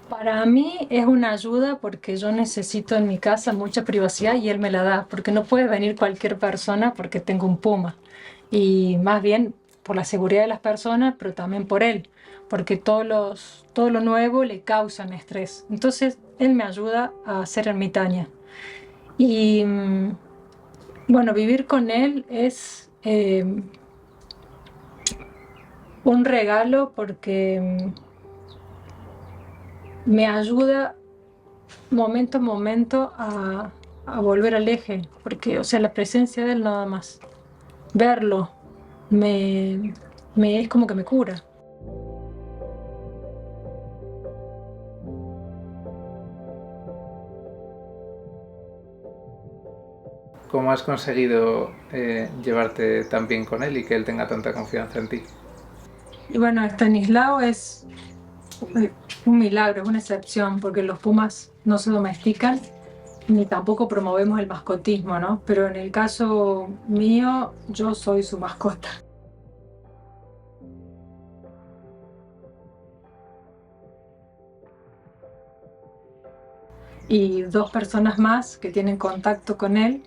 Para mí es una ayuda porque yo necesito en mi casa mucha privacidad y él me la da, porque no puede venir cualquier persona porque tengo un puma. Y más bien por la seguridad de las personas, pero también por él, porque todo lo nuevo le causan estrés. Entonces él me ayuda a ser ermitaña. Y bueno, vivir con él es un regalo porque me ayuda momento a momento a volver al eje, porque, o sea, la presencia de él nada más, verlo, me, es como que me cura. ¿Cómo has conseguido llevarte tan bien con él y que él tenga tanta confianza en ti? Y bueno, Estanislao es un milagro, es una excepción, porque los pumas no se domestican ni tampoco promovemos el mascotismo, ¿no? Pero en el caso mío, yo soy su mascota. Y dos personas más que tienen contacto con él.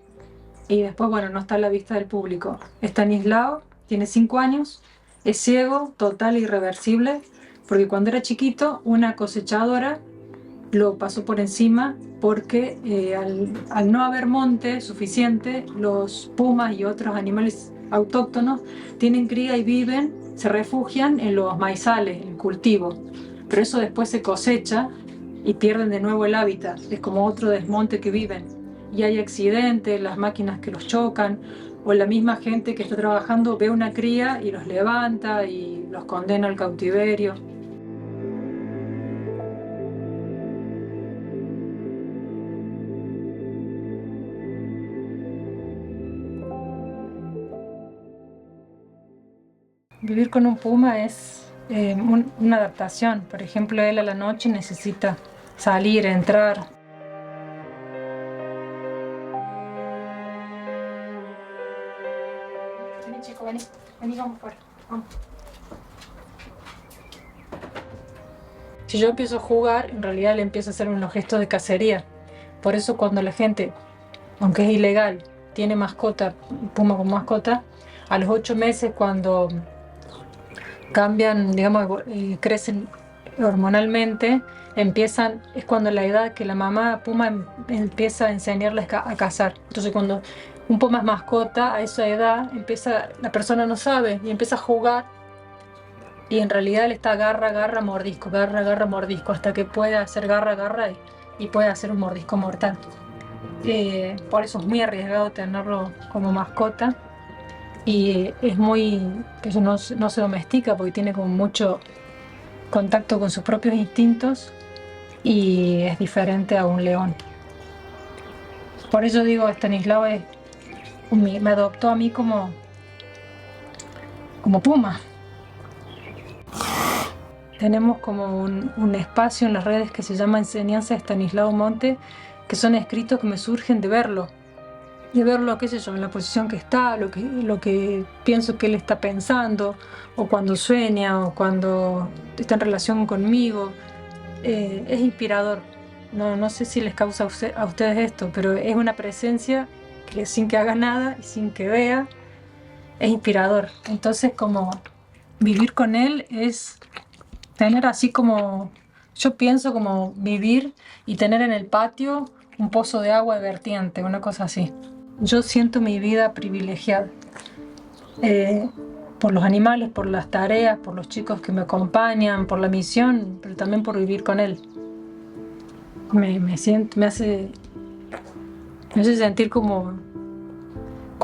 Y después, bueno, no está a la vista del público. Estanislao tiene 5 años, es ciego, total e irreversible, porque cuando era chiquito, una cosechadora lo pasó por encima porque al no haber monte suficiente, los pumas y otros animales autóctonos tienen cría y viven, se refugian en los maizales, en el cultivo. Pero eso después se cosecha y pierden de nuevo el hábitat. Es como otro desmonte que viven. Y hay accidentes, las máquinas que los chocan, o la misma gente que está trabajando ve una cría y los levanta y los condena al cautiverio. Vivir con un puma es una adaptación. Por ejemplo, él a la noche necesita salir, entrar. Vení, chico, vení. Vení, vamos fuera. Vamos. Si yo empiezo a jugar, en realidad le empiezo a hacer unos gestos de cacería. Por eso cuando la gente, aunque es ilegal, tiene mascota, puma con mascota, a los 8 meses cuando cambian, digamos, crecen hormonalmente, es cuando la edad que la mamá puma empieza a enseñarles a cazar. Entonces cuando un puma es mascota, a esa edad la persona no sabe y empieza a jugar y en realidad él está garra, garra, mordisco, hasta que pueda hacer garra, garra y pueda hacer un mordisco mortal. Por eso es muy arriesgado tenerlo como mascota. Y es muy, que eso no se domestica porque tiene como mucho contacto con sus propios instintos y es diferente a un león. Por eso digo, Estanislao me adoptó a mí como puma. Tenemos como un espacio en las redes que se llama Enseñanza de Estanislao Monte, que son escritos que me surgen de verlo, qué sé yo, en la posición que está, lo que pienso que él está pensando, o cuando sueña, o cuando está en relación conmigo. Es inspirador. No sé si les causa a ustedes esto, pero es una presencia que sin que haga nada y sin que vea, es inspirador. Entonces, como vivir con él es tener así como, yo pienso como vivir y tener en el patio un pozo de agua de vertiente, una cosa así. Yo siento mi vida privilegiada por los animales, por las tareas, por los chicos que me acompañan, por la misión, pero también por vivir con él. Me hace sentir como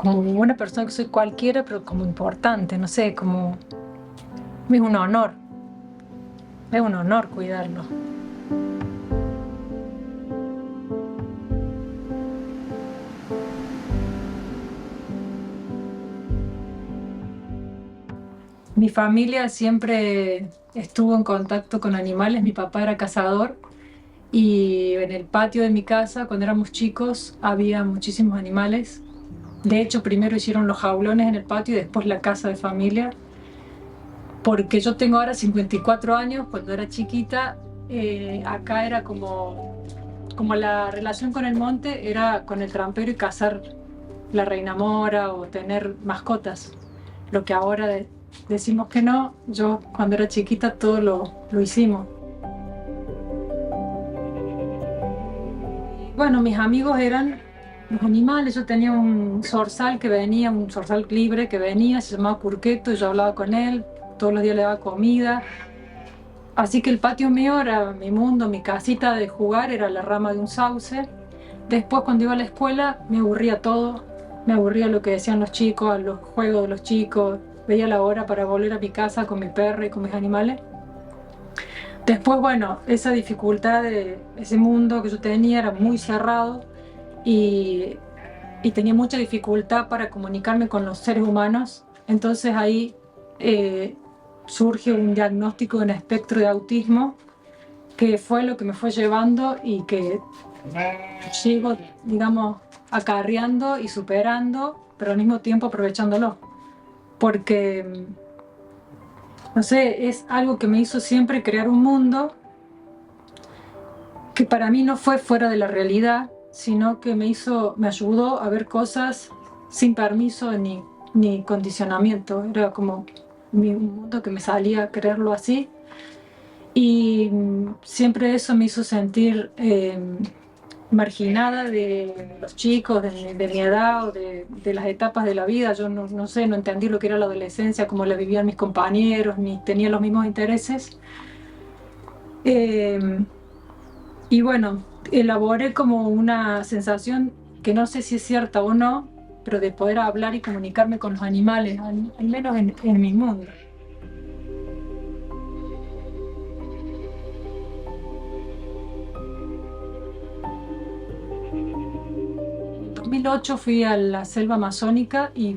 una persona que soy cualquiera, pero como importante, no sé, como es un honor cuidarlo. Mi familia siempre estuvo en contacto con animales, mi papá era cazador y en el patio de mi casa, cuando éramos chicos, había muchísimos animales. De hecho, primero hicieron los jaulones en el patio y después la casa de familia. Porque yo tengo ahora 54 años, cuando era chiquita acá era como la relación con el monte era con el trampero y cazar la reina mora o tener mascotas. Lo que ahora decimos que no, yo cuando era chiquita todo lo hicimos. Bueno, mis amigos eran los animales. Yo tenía un zorzal que venía, un zorzal libre que venía, se llamaba Curqueto, y yo hablaba con él, todos los días le daba comida. Así que el patio mío era mi mundo, mi casita de jugar era la rama de un sauce. Después, cuando iba a la escuela, me aburría todo, me aburría lo que decían los chicos, los juegos de los chicos, veía la hora para volver a mi casa con mi perro y con mis animales. Después, bueno, esa dificultad de ese mundo que yo tenía era muy cerrado y, y tenía mucha dificultad para comunicarme con los seres humanos. Entonces ahí surge un diagnóstico de un espectro de autismo que fue lo que me fue llevando y que sigo, digamos, acarreando y superando, pero al mismo tiempo aprovechándolo. Porque, no sé, es algo que me hizo siempre crear un mundo que para mí no fue fuera de la realidad, sino que me ayudó a ver cosas sin permiso ni condicionamiento. Era como un mundo que me salía a creerlo así. Y siempre eso me hizo sentir marginada de los chicos de mi edad o de las etapas de la vida. Yo no sé, no entendí lo que era la adolescencia, cómo la vivían mis compañeros, ni tenía los mismos intereses. Y bueno, elaboré como una sensación que no sé si es cierta o no, pero de poder hablar y comunicarme con los animales, al menos en mi mundo. En 2008 fui a la selva amazónica y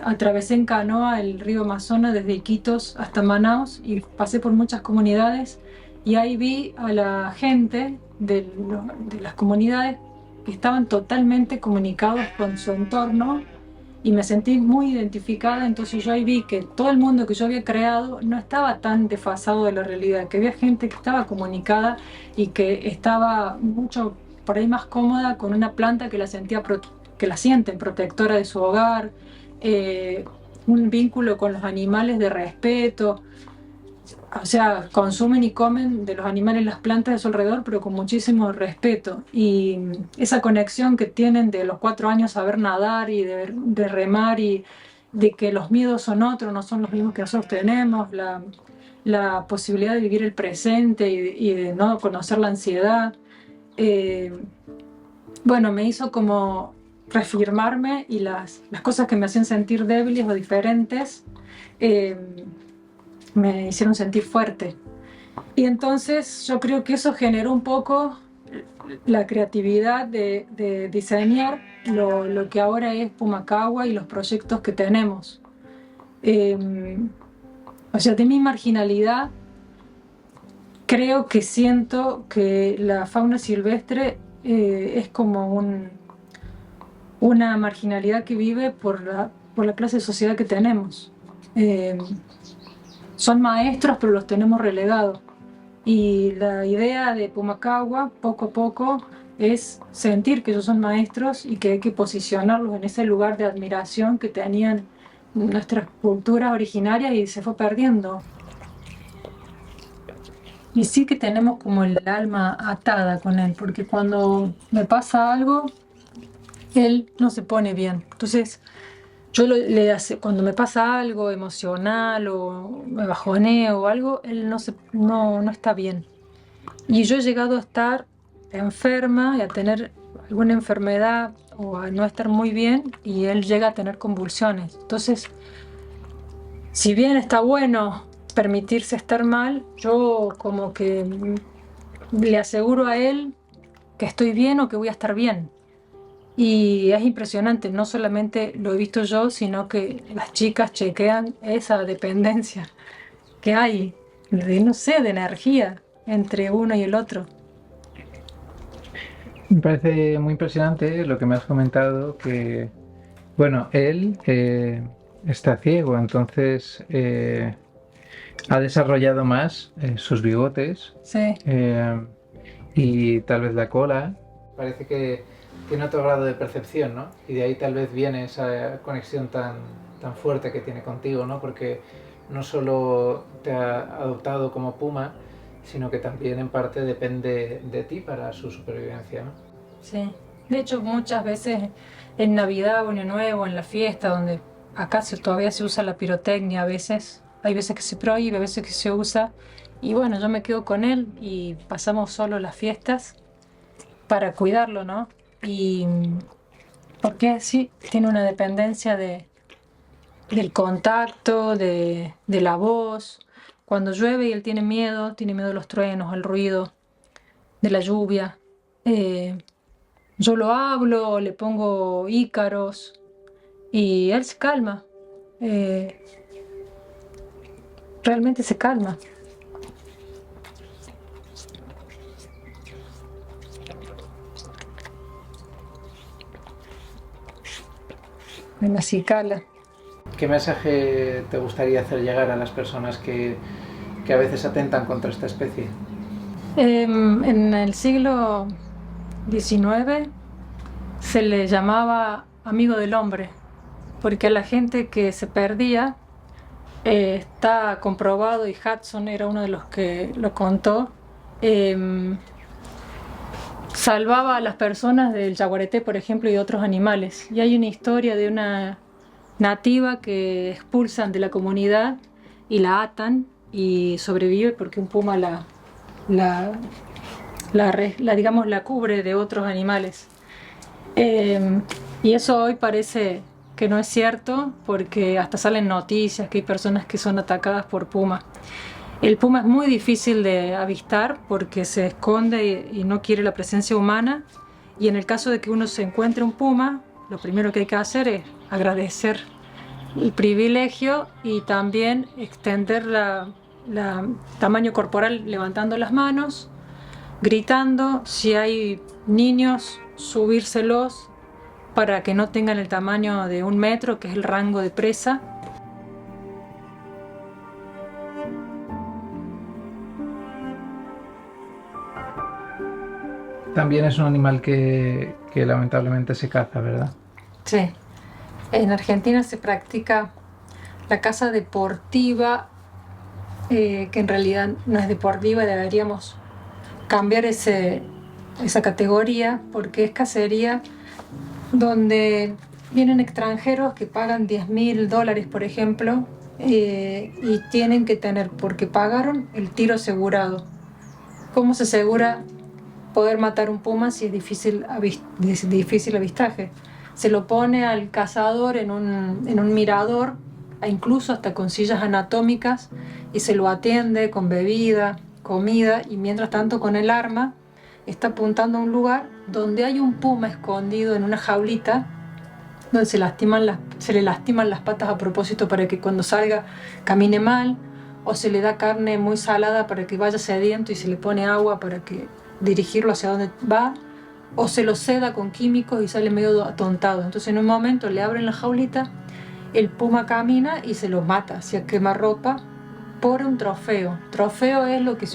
atravesé en canoa el río Amazonas desde Iquitos hasta Manaus y pasé por muchas comunidades y ahí vi a la gente de las comunidades que estaban totalmente comunicados con su entorno y me sentí muy identificada. Entonces yo ahí vi que todo el mundo que yo había creado no estaba tan desfasado de la realidad, que había gente que estaba comunicada y que estaba mucho por ahí más cómoda con una planta que que la sienten protectora de su hogar, un vínculo con los animales de respeto. O sea, consumen y comen de los animales las plantas de su alrededor, pero con muchísimo respeto. Y esa conexión que tienen de los 4 años saber nadar y de remar y de que los miedos son otros, no son los mismos que nosotros tenemos, la posibilidad de vivir el presente y de no conocer la ansiedad. Eh, bueno, me hizo como reafirmarme y las cosas que me hacían sentir débiles o diferentes eh, me hicieron sentir fuerte. Y entonces yo creo que eso generó un poco la creatividad de diseñar lo que ahora es Pumacahua y los proyectos que tenemos. O sea, de mi marginalidad, creo que siento que la fauna silvestre es como una marginalidad que vive por la clase de sociedad que tenemos. Son maestros, pero los tenemos relegados. Y la idea de Pumacahua, poco a poco, es sentir que ellos son maestros y que hay que posicionarlos en ese lugar de admiración que tenían nuestras culturas originarias y se fue perdiendo. Y sí que tenemos como el alma atada con él, porque cuando me pasa algo, él no se pone bien. Entonces, cuando me pasa algo emocional o me bajoneo o algo, él no está bien. Y yo he llegado a estar enferma y a tener alguna enfermedad o a no estar muy bien y él llega a tener convulsiones. Entonces, si bien está bueno permitirse estar mal, yo como que le aseguro a él que estoy bien o que voy a estar bien. Y es impresionante, no solamente lo he visto yo, sino que las chicas chequean esa dependencia que hay, no sé, de energía entre uno y el otro. Me parece muy impresionante lo que me has comentado, que, bueno, él está ciego, entonces Ha desarrollado más sus bigotes Sí. y tal vez la cola. Parece que tiene otro grado de percepción, ¿no? Y de ahí tal vez viene esa conexión tan fuerte que tiene contigo, ¿no? Porque no solo te ha adoptado como puma, sino que también en parte depende de ti para su supervivencia, ¿no? Sí. De hecho, muchas veces en Navidad o Año Nuevo, en la fiesta, donde acá todavía se usa la pirotecnia, a veces, hay veces que se prohíbe, a veces que se usa. Y bueno, yo me quedo con él y pasamos solo las fiestas para cuidarlo, ¿no? Y porque sí, tiene una dependencia del contacto, de la voz. Cuando llueve y él tiene miedo de los truenos, al ruido, de la lluvia. Eh, yo lo hablo, le pongo ícaros y él se calma. Eh, realmente se calma. En la cicala. ¿Qué mensaje te gustaría hacer llegar a las personas que a veces atentan contra esta especie? En el siglo XIX se le llamaba amigo del hombre, porque a la gente que se perdía, está comprobado, y Hudson era uno de los que lo contó, em, salvaba a las personas del yaguareté, por ejemplo, y de otros animales. Y hay una historia de una nativa que expulsan de la comunidad y la atan y sobrevive porque un puma la, digamos, la cubre de otros animales. Y eso hoy parece que no es cierto porque hasta salen noticias que hay personas que son atacadas por puma. El puma es muy difícil de avistar porque se esconde y no quiere la presencia humana. Y en el caso de que uno se encuentre un puma, lo primero que hay que hacer es agradecer el privilegio y también extender la tamaño corporal levantando las manos, gritando. Si hay niños, subírselos para que no tengan el tamaño de 1 metro, que es el rango de presa. También es un animal que lamentablemente se caza, ¿verdad? Sí. En Argentina se practica la caza deportiva, que en realidad no es deportiva, y deberíamos cambiar esa categoría porque es cacería donde vienen extranjeros que pagan $10.000, por ejemplo, y tienen que tener, porque pagaron, el tiro asegurado. ¿Cómo se asegura poder matar un puma si es difícil avistaje? Se lo pone al cazador en un mirador, e incluso hasta con sillas anatómicas, y se lo atiende con bebida, comida, y mientras tanto con el arma está apuntando a un lugar donde hay un puma escondido en una jaulita, donde se le lastiman las patas a propósito para que cuando salga camine mal, o se le da carne muy salada para que vaya sediento y se le pone agua para dirigirlo hacia donde va, o se lo seda con químicos y sale medio atontado. Entonces en un momento le abren la jaulita, el puma camina y se lo mata, se quema ropa por un trofeo. Trofeo es lo que,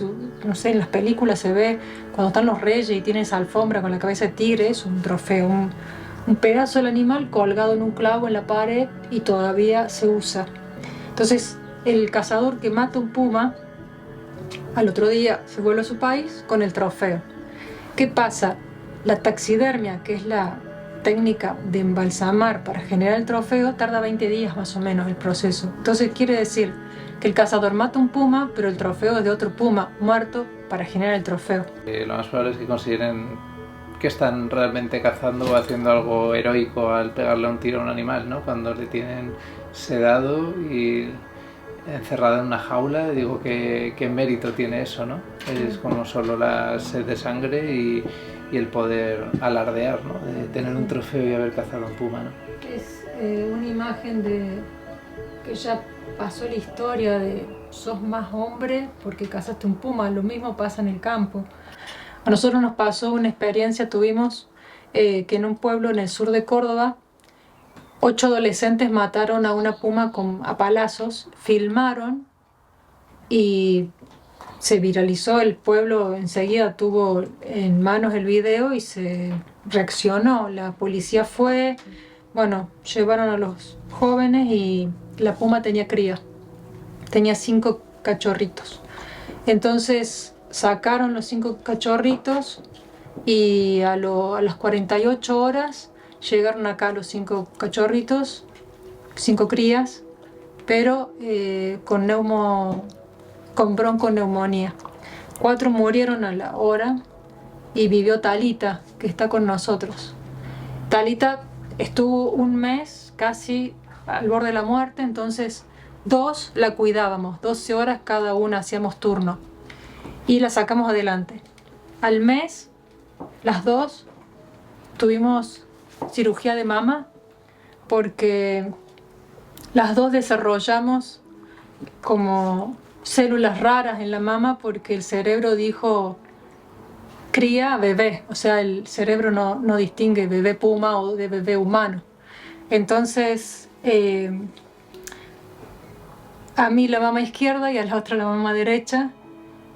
no sé, en las películas se ve cuando están los reyes y tienen esa alfombra con la cabeza de tigre. Es un trofeo, un pedazo del animal colgado en un clavo en la pared y todavía se usa. Entonces el cazador que mata un puma al otro día se vuelve a su país con el trofeo. ¿Qué pasa? La taxidermia, que es la técnica de embalsamar para generar el trofeo, tarda 20 días más o menos el proceso. Entonces quiere decir que el cazador mata un puma, pero el trofeo es de otro puma muerto para generar el trofeo. Lo más probable es que consideren que están realmente cazando o haciendo algo heroico al pegarle un tiro a un animal, ¿no? Cuando le tienen sedado y encerrada en una jaula, digo, ¿qué mérito tiene eso, ¿no? Es como solo la sed de sangre y el poder alardear, ¿no? De tener un trofeo y haber cazado un puma, ¿no? Es una imagen de que ya pasó la historia de sos más hombre porque cazaste un puma. Lo mismo pasa en el campo. A nosotros nos pasó una experiencia, tuvimos que en un pueblo en el sur de Córdoba, 8 adolescentes mataron a una puma a palazos, filmaron y se viralizó, el pueblo enseguida tuvo en manos el video y se reaccionó. La policía fue, bueno, llevaron a los jóvenes y la puma tenía cría, tenía 5 cachorritos. Entonces sacaron los 5 cachorritos y a las 48 horas llegaron acá los 5 cachorritos, 5 crías, pero con bronconeumonía. 4 murieron a la hora y vivió Talita, que está con nosotros. Talita estuvo un mes casi al borde de la muerte, entonces 2 la cuidábamos, 12 horas cada una hacíamos turno y la sacamos adelante. Al mes, las 2 tuvimos cirugía de mama porque las 2 desarrollamos como células raras en la mama porque el cerebro dijo cría bebé, o sea, el cerebro no distingue bebé puma o de bebé humano. Entonces, a mí la mama izquierda y a la otra la mama derecha.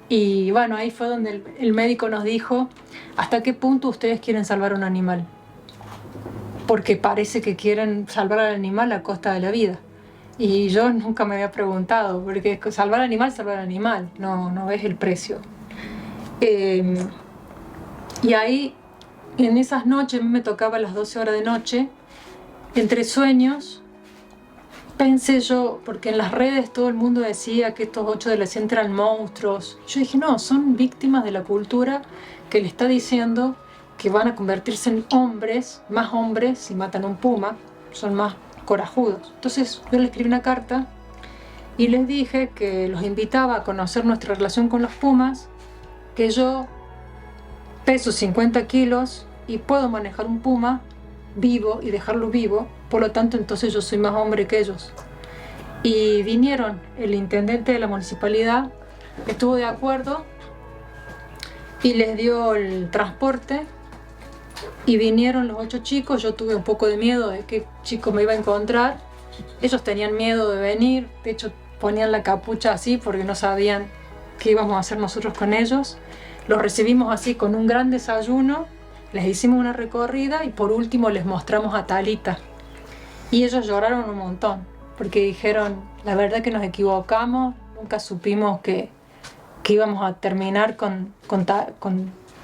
Y bueno, ahí fue donde el médico nos dijo hasta qué punto ustedes quieren salvar a un animal. Porque parece que quieren salvar al animal a costa de la vida. Y yo nunca me había preguntado, porque salvar al animal, no es el precio. Y ahí, en esas noches, a mí me tocaba a las 12 horas de noche, entre sueños, pensé yo, porque en las redes todo el mundo decía que estos 8 adolescentes eran monstruos. Yo dije, no, son víctimas de la cultura que le está diciendo que van a convertirse en hombres, más hombres, si matan a un puma, son más corajudos. Entonces yo les escribí una carta y les dije que los invitaba a conocer nuestra relación con los pumas, que yo peso 50 kilos y puedo manejar un puma vivo y dejarlo vivo, por lo tanto entonces yo soy más hombre que ellos. Y vinieron, el intendente de la municipalidad estuvo de acuerdo y les dio el transporte y vinieron los 8 chicos. Yo tuve un poco de miedo de qué chico me iba a encontrar, ellos tenían miedo de venir, de hecho ponían la capucha así porque no sabían qué íbamos a hacer nosotros con ellos. Los recibimos así con un gran desayuno, les hicimos una recorrida y por último les mostramos a Talita. Y ellos lloraron un montón, porque dijeron, la verdad que nos equivocamos, nunca supimos que íbamos a terminar con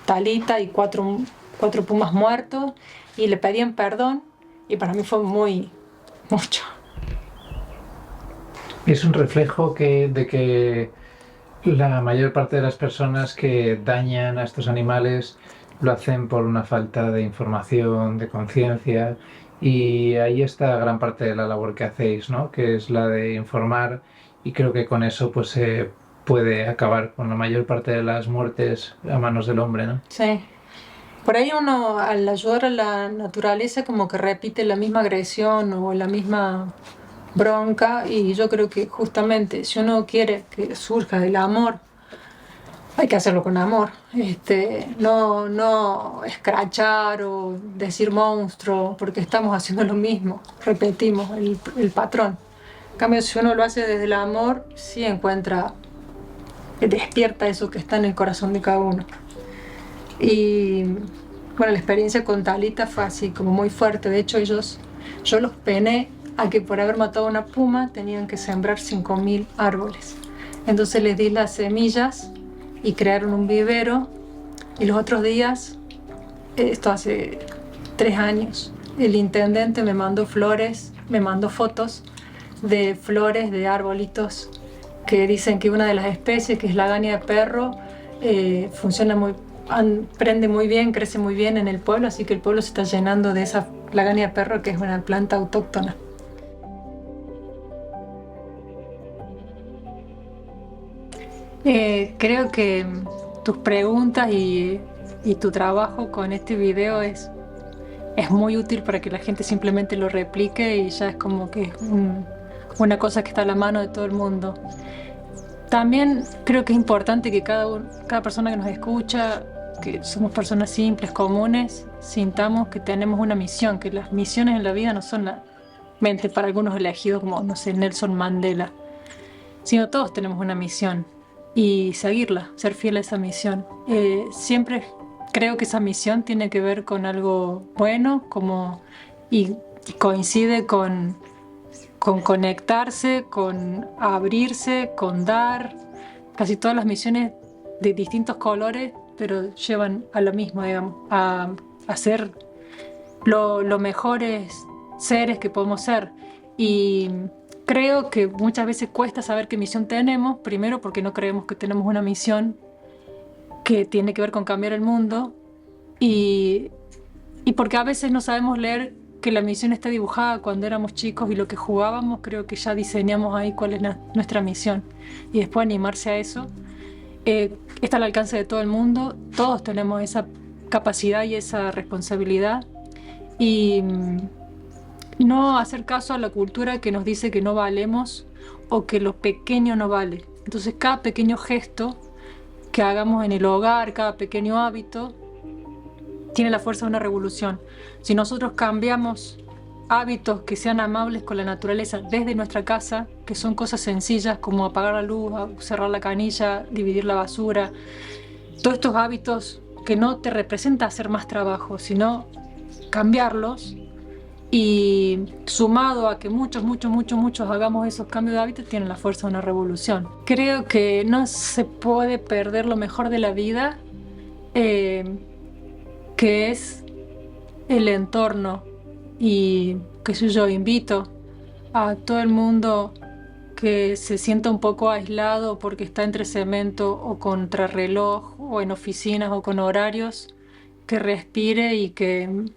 Talita y cuatro pumas muertos, y le pedían perdón, y para mí fue mucho. Es un reflejo de que la mayor parte de las personas que dañan a estos animales lo hacen por una falta de información, de conciencia, y ahí está gran parte de la labor que hacéis, ¿no? Que es la de informar, y creo que con eso pues se puede acabar con la mayor parte de las muertes a manos del hombre, ¿no? Sí. Por ahí uno, al ayudar a la naturaleza, como que repite la misma agresión o la misma bronca, y yo creo que justamente si uno quiere que surja el amor, hay que hacerlo con amor. No escrachar o decir monstruo, porque estamos haciendo lo mismo, repetimos el patrón. En cambio, si uno lo hace desde el amor, sí despierta eso que está en el corazón de cada uno. Y bueno, la experiencia con Talita fue así, como muy fuerte. De hecho, yo los pené a que por haber matado a una puma tenían que sembrar 5.000 árboles. Entonces les di las semillas y crearon un vivero. Y los otros días, esto hace 3 años, el intendente me mandó flores, me mandó fotos de flores de arbolitos que dicen que una de las especies, que es la gaña de perro, prende muy bien, crece muy bien en el pueblo, así que el pueblo se está llenando de esa lagaña de perro, que es una planta autóctona. Creo que tus preguntas y tu trabajo con este video es muy útil para que la gente simplemente lo replique y ya es como que es una cosa que está a la mano de todo el mundo. También creo que es importante que cada persona que nos escucha, que somos personas simples, comunes, sintamos que tenemos una misión, que las misiones en la vida no son mente para algunos elegidos como, no sé, Nelson Mandela. sino todos tenemos una misión y seguirla, ser fiel a esa misión. Siempre creo que esa misión tiene que ver con algo bueno, y coincide con conectarse, con abrirse, con dar. Casi todas las misiones de distintos colores, pero llevan a lo mismo, digamos, a ser los mejores seres que podemos ser. Y creo que muchas veces cuesta saber qué misión tenemos, primero porque no creemos que tenemos una misión que tiene que ver con cambiar el mundo, y, y porque a veces no sabemos leer que la misión está dibujada cuando éramos chicos y lo que jugábamos, creo que ya diseñamos ahí cuál es nuestra misión. Y después animarse a eso. Está al alcance de todo el mundo, todos tenemos esa capacidad y esa responsabilidad. Y no hacer caso a la cultura que nos dice que no valemos o que lo pequeño no vale. Entonces cada pequeño gesto que hagamos en el hogar, cada pequeño hábito, tiene la fuerza de una revolución. Si nosotros cambiamos hábitos que sean amables con la naturaleza desde nuestra casa, que son cosas sencillas como apagar la luz, cerrar la canilla, dividir la basura, todos estos hábitos que no te representa hacer más trabajo, sino cambiarlos, y sumado a que muchos hagamos esos cambios de hábitos, tienen la fuerza de una revolución. Creo que no se puede perder lo mejor de la vida, que es el entorno. Y qué sé yo, invito a todo el mundo que se sienta un poco aislado porque está entre cemento o contrarreloj o en oficinas o con horarios, que respire y que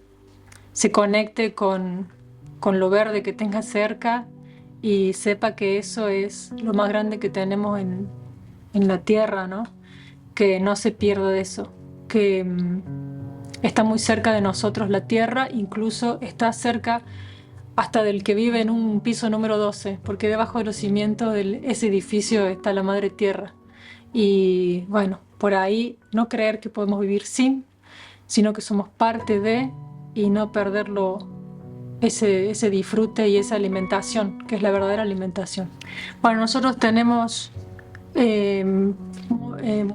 se conecte con lo verde que tenga cerca y sepa que eso es lo más grande que tenemos en la tierra, ¿no? Que no se pierda de eso, que está muy cerca de nosotros la tierra, incluso está cerca hasta del que vive en un piso número 12, porque debajo de los cimientos de ese edificio está la madre tierra. Y bueno, por ahí no creer que podemos vivir sin, sino que somos parte de, y no perderlo, ese disfrute y esa alimentación, que es la verdadera alimentación. Bueno, nosotros tenemos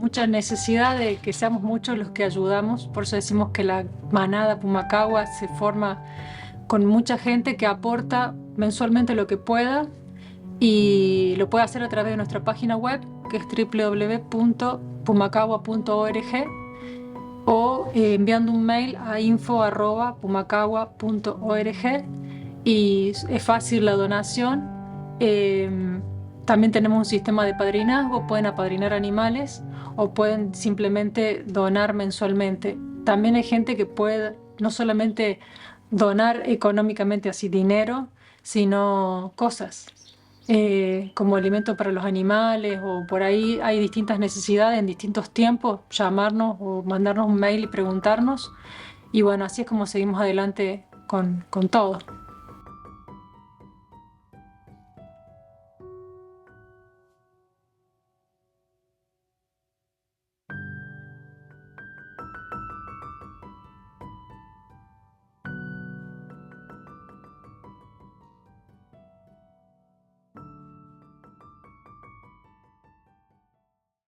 mucha necesidad de que seamos muchos los que ayudamos, por eso decimos que la manada Pumacahua se forma con mucha gente que aporta mensualmente lo que pueda, y lo puede hacer a través de nuestra página web, que es www.pumacahua.org, o enviando un mail a info@pumacahua.org, y es fácil la donación. También tenemos un sistema de padrinazgo, pueden apadrinar animales o pueden simplemente donar mensualmente. También hay gente que puede no solamente donar económicamente, así dinero, sino cosas, como alimento para los animales, o por ahí hay distintas necesidades en distintos tiempos, llamarnos o mandarnos un mail y preguntarnos. Y bueno, así es como seguimos adelante con todo.